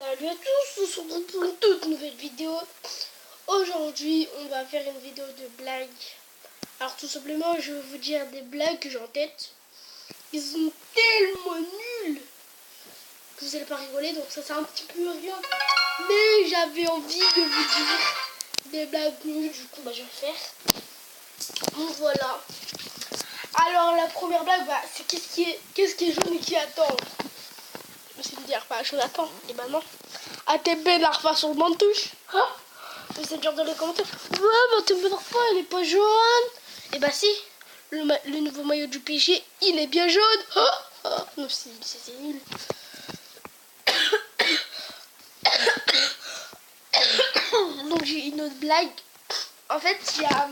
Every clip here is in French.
Salut à tous, on se retrouve pour une toute nouvelle vidéo. Aujourd'hui, on va faire une vidéo de blagues. Alors tout simplement, je vais vous dire des blagues que j'ai en tête. Ils sont tellement nuls que vous n'allez pas rigoler, donc ça sert un petit peu à rien. Mais j'avais envie de vous dire des blagues nulles, du coup je vais le faire. Donc voilà. Alors la première blague, c'est qu'est-ce qui est jaune et qui attend. C'est me dire pas Jonathan, et ben non. ATB n'arrive sur le banc de touche. Ah, vous êtes dire dans les commentaires. Ouais, mais ATB n'arrive pas, il est pas jaune. Et bah si, le nouveau maillot du PSG, il est bien jaune. Non, c'est nul. Donc j'ai une autre blague. En fait, il y a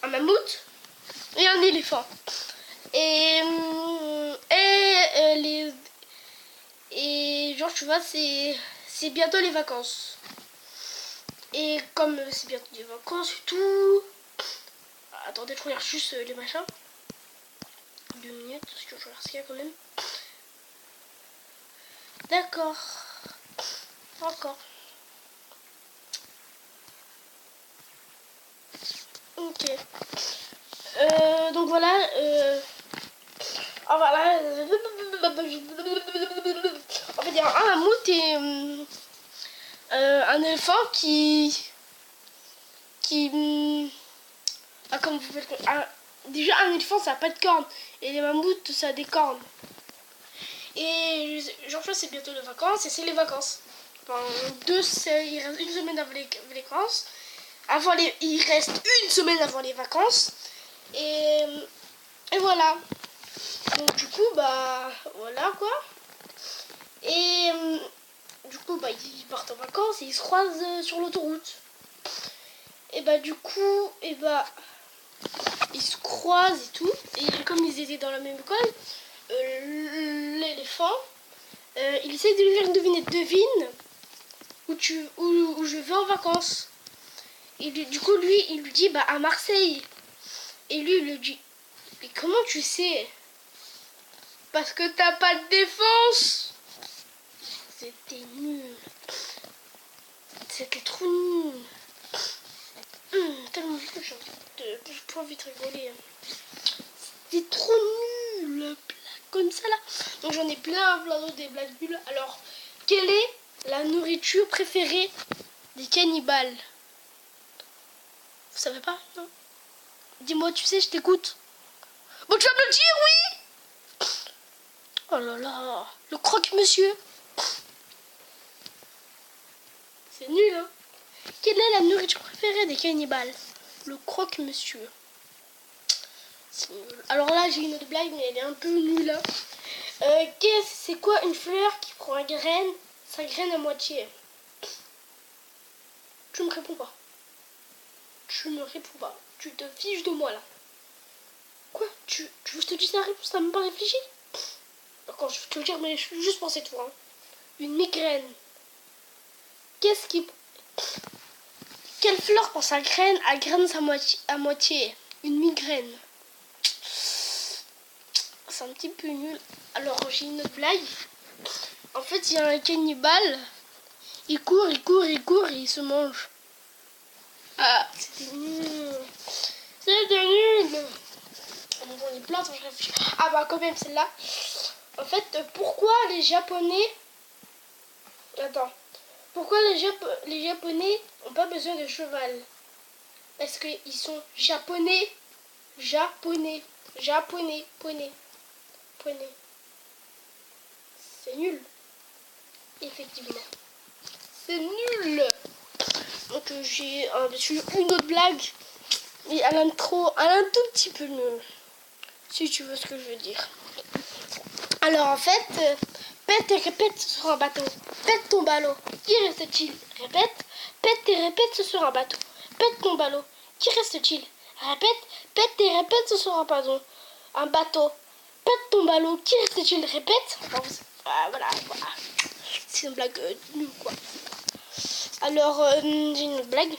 un mammouth et un éléphant. Et genre tu vois c'est bientôt les vacances. Et comme c'est bientôt les vacances et tout. Attendez, je regarde juste les machins. 2 minutes, parce que je regarde ce qu'il y a quand même. D'accord. Encore. Ok. Donc voilà. Oh voilà. En fait, il y a un mammouth et un éléphant comme vous faites, déjà un éléphant ça n'a pas de cornes et les mammouths ça a des cornes. Et genre c'est bientôt les vacances et c'est les vacances. Enfin, il reste une semaine avant les vacances. Il reste une semaine avant les vacances. Et voilà. Donc du coup voilà quoi. Et du coup ils partent en vacances et ils se croisent sur l'autoroute. Et du coup ils se croisent et tout. Et comme ils étaient dans la même école, l'éléphant il essaie de lui faire une devinette. Devine où je vais en vacances. Et du coup lui il lui dit à Marseille. Et lui il lui dit mais comment tu sais? Parce que t'as pas de défense. C'était nul. C'était trop nul. Tellement vite que j'ai pas envie de rigoler. C'était trop nul la blague comme ça là. Donc j'en ai plein d'autres des blagues nulles. Alors quelle est la nourriture préférée des cannibales? Vous savez pas? Non. Dis-moi, tu sais, je t'écoute. Bon, tu vas me le dire, oui. Oh là là, le croque-monsieur. C'est nul, hein. Quelle est la nourriture préférée des cannibales? Le croque-monsieur. C'est nul. Alors là, j'ai une autre blague, mais elle est un peu nulle. Hein. C'est quoi une fleur qui prend sa graine à moitié? Tu me réponds pas. Tu me réponds pas. Tu te fiches de moi, là. Quoi? Tu veux que je te dise la réponse? T'as même pas réfléchi? D'accord, je vais te le dire, mais juste pour cette fois. Hein. Une migraine. Quelle fleur prend sa graine à moitié? Une migraine. C'est un petit peu nul. Alors, j'ai une autre blague. En fait, il y a un cannibale. Il court et il se mange. Ah, c'était nul. C'était nul. Bon, on est plein, je réfléchis. Ah quand même, celle-là. En fait, pourquoi les Japonais... Attends. Pourquoi les Japonais n'ont pas besoin de cheval? Parce qu'ils sont japonais. Poney. C'est nul. Effectivement. C'est nul. Donc j'ai une autre blague. Mais elle est un tout petit peu nulle. Si tu veux ce que je veux dire. Alors en fait, pète et répète sur un bateau. Pète ton ballot. Qui reste-t-il? Répète. Pète et répète ce sera un bateau. Pète ton ballot. Qui reste-t-il? Répète. Pète et répète ce sera un bateau. Pète ton ballot. Qui reste-t-il? Répète. Voilà. C'est une blague nulle quoi. Alors j'ai une autre blague.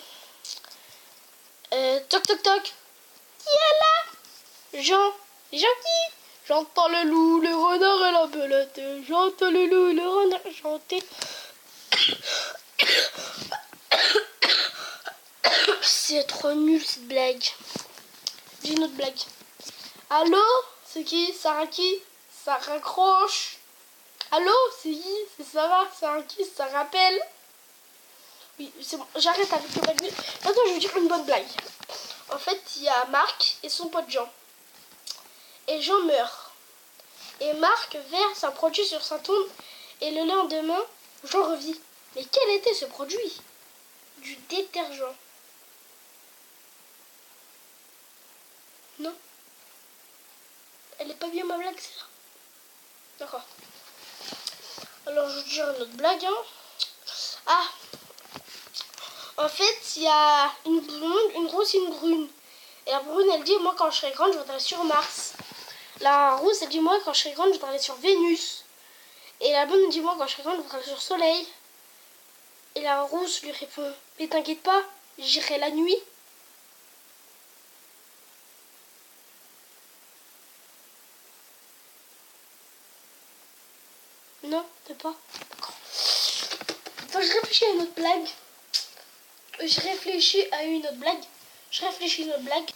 Toc toc toc. Qui est là? Jean. Jean qui? J'entends le loup, le renard et la belette. J'entends le loup, le renard chanter. C'est trop nul cette blague. J'ai une autre blague. Allô? C'est qui? Sarah qui? Ça raccroche. Allô? C'est qui? C'est Sarah. Sarah qui? Ça rappelle. Oui, c'est bon. J'arrête avec le blague. Maintenant, je vais vous dire une bonne blague. En fait, il y a Marc et son pote Jean. Et Jean meurt. Et Marc verse un produit sur sa tombe. Et le lendemain, Jean revit. Mais quel était ce produit? Du détergent. Non? Elle est pas bien ma blague, celle-là? D'accord. Alors, je vais vous dire une autre blague. Hein. Ah! En fait, il y a une blonde, une rousse et une brune. Et la brune, elle dit, moi, quand je serai grande, je voudrais aller sur Mars. La rousse, elle dit, moi, quand je serai grande, je voudrais aller sur Vénus. Et la blonde, elle dit, moi, quand je serai grande, je voudrais aller sur le Soleil. Et la rousse lui répond, mais t'inquiète pas, j'irai la nuit. Non, t'es pas. D'accord. Attends, je réfléchis à une autre blague. Je réfléchis à une autre blague.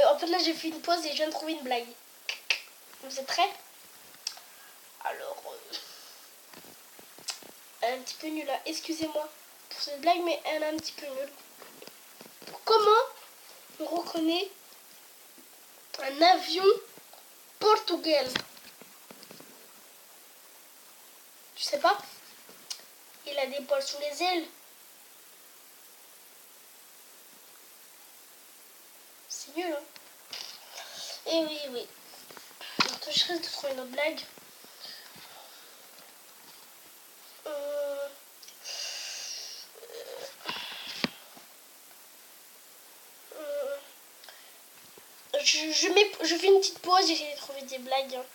En fait, là, j'ai fait une pause et je viens de trouver une blague. Vous êtes prêts? Alors, elle est un petit peu nulle. Excusez-moi pour cette blague, mais elle est un petit peu nulle. Comment on reconnaît un avion portugais? Tu sais pas? Il a des poils sous les ailes. C'est nul, hein? Eh oui, oui. Attends, je risque de trouver une autre blague. Je fais une petite pause, j'essaie de trouver des blagues. Hein.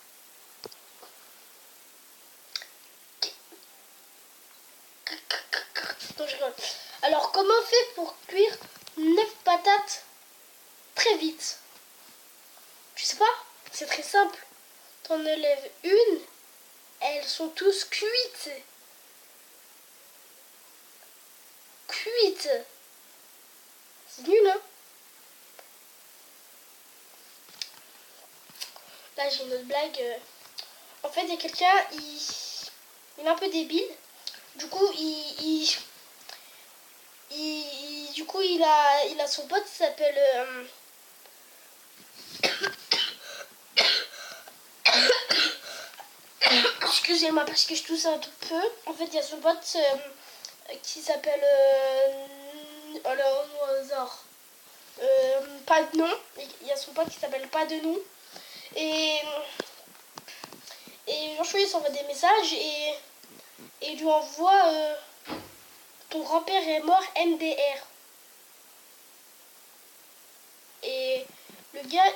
Non, je rigole. Alors, comment on fait pour cuire 9 patates très vite? Tu sais pas? C'est très simple. T'en enlèves une, elles sont tous cuites. Cuites. C'est nul, hein? Là, j'ai une autre blague. En fait, il y a quelqu'un, il est un peu débile. Du coup, il a son pote qui s'appelle... Excusez-moi parce que je tousse un tout peu. En fait, il y a son pote qui s'appelle... alors, au hasard. Pas de nom. Il y a son pote qui s'appelle pas de nom. Et Jean-Chouet s'envoie des messages et il lui envoie ton grand-père est mort MDR. Et le gars,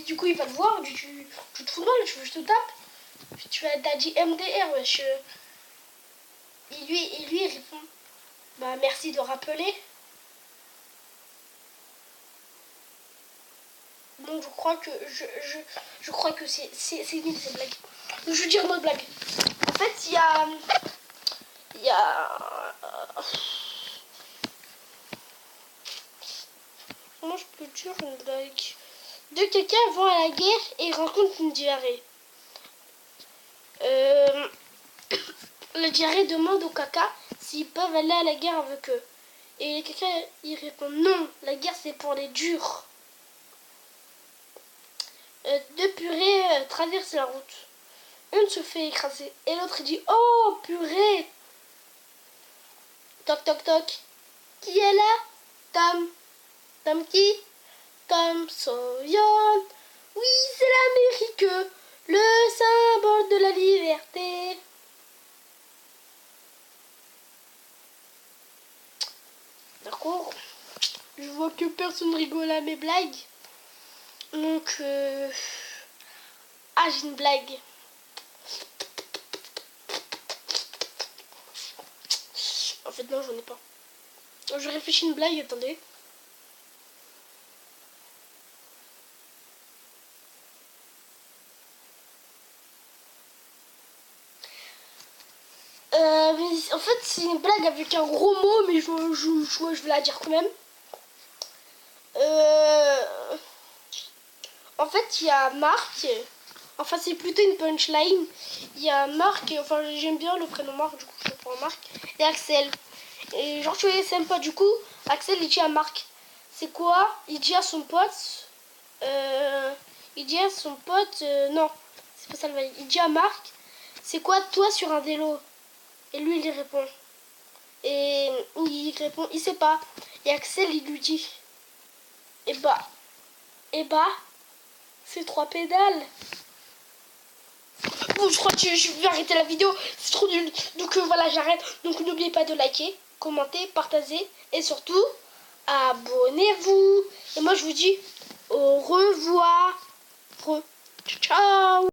du coup, il va le voir. Tu te fous de moi, tu veux que je te tape? T'as dit MDR, wesh. Et lui, il répond, bah merci de rappeler. Bon, je crois que c'est nul ces blagues. Donc, je veux dire une autre blague. En fait, il y a comment je peux dire une blague? Deux quelqu'un vont à la guerre et rencontrent une diarrhée. La diarrhée demande au caca s'ils peuvent aller à la guerre avec eux. Et les caca, il répond non, la guerre c'est pour les durs. Deux purées traversent la route. Une se fait écraser et l'autre dit oh purée. Toc toc toc. Qui est là? Tom. Tom qui? Tom Sawyer. Oui, c'est l'Amérique, le symbole de la liberté. D'accord. Je vois que personne rigole à mes blagues. Donc, ah, j'ai une blague. En fait, non, j'en ai pas. Je réfléchis une blague, attendez. Mais en fait, c'est une blague avec un gros mot, mais je vais la dire quand même. En fait, il y a Marc. Enfin, c'est plutôt une punchline. Il y a Marc, enfin, j'aime bien le prénom Marc, du coup, je prends Marc. Et Axel. Et genre, tu es sympa, du coup, Axel, il dit à Marc. C'est quoi? Il dit à son pote. Non, c'est pas ça le valide. Il dit à Marc. C'est quoi, toi, sur un vélo? Et lui, il répond. Et il répond, il sait pas. Et Axel, il lui dit. Et bah, c'est 3 pédales. Bon, je crois que je vais arrêter la vidéo. C'est trop nul. Donc voilà, j'arrête. Donc n'oubliez pas de liker, commenter, partager. Et surtout, abonnez-vous. Et moi, je vous dis au revoir. Ciao.